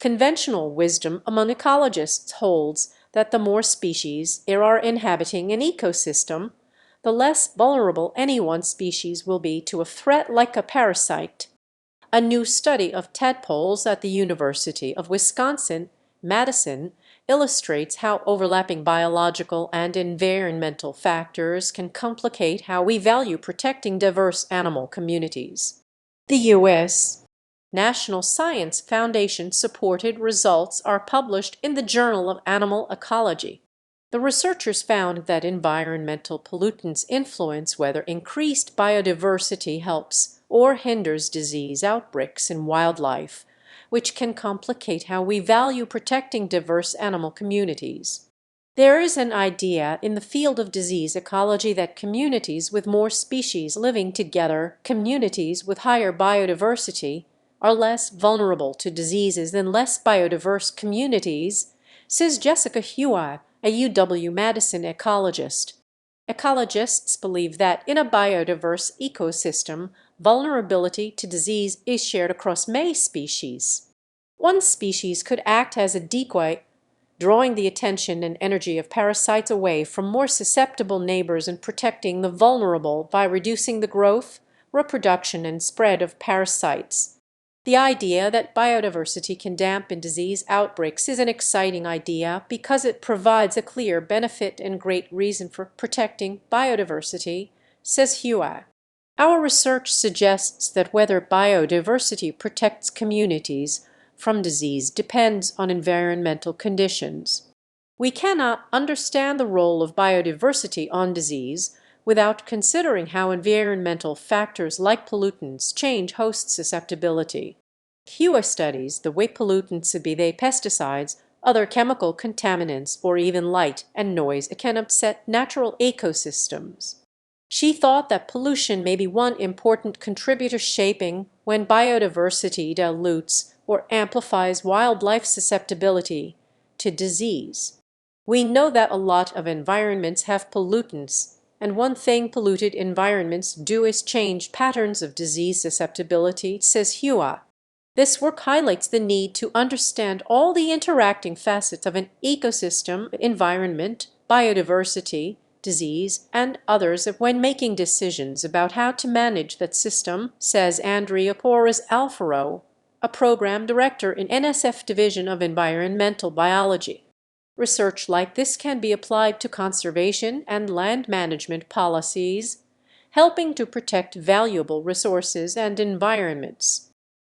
Conventional wisdom among ecologists holds that the more species there are inhabiting an ecosystem, the less vulnerable any one species will be to a threat like a parasite. A new study of tadpoles at the University of Wisconsin-Madison illustrates how overlapping biological and environmental factors can complicate how we value protecting diverse animal communities. The U.S. National Science Foundation-supported results are published in the Journal of Animal Ecology. The researchers found that environmental pollutants influence whether increased biodiversity helps or hinders disease outbreaks in wildlife, which can complicate how we value protecting diverse animal communities. There is an idea in the field of disease ecology that communities with more species living together, communities with higher biodiversity, are less vulnerable to diseases than less biodiverse communities, says Jessica Huey, a UW-Madison ecologist. Ecologists believe that in a biodiverse ecosystem, vulnerability to disease is shared across many species. One species could act as a decoy, drawing the attention and energy of parasites away from more susceptible neighbors and protecting the vulnerable by reducing the growth, reproduction, and spread of parasites. The idea that biodiversity can dampen disease outbreaks is an exciting idea because it provides a clear benefit and great reason for protecting biodiversity, says Huey. Our research suggests that whether biodiversity protects communities from disease depends on environmental conditions. We cannot understand the role of biodiversity on disease without considering how environmental factors like pollutants change host susceptibility. Huey studies the way pollutants, be they pesticides, other chemical contaminants, or even light and noise, can upset natural ecosystems. She thought that pollution may be one important contributor shaping when biodiversity dilutes or amplifies wildlife susceptibility to disease. We know that a lot of environments have pollutants, and one thing polluted environments do is change patterns of disease susceptibility, says Huey. This work highlights the need to understand all the interacting facets of an ecosystem, environment, biodiversity, disease, and others when making decisions about how to manage that system, says Andrea Porras-Alfaro, a program director in NSF Division of Environmental Biology. Research like this can be applied to conservation and land management policies, helping to protect valuable resources and environments.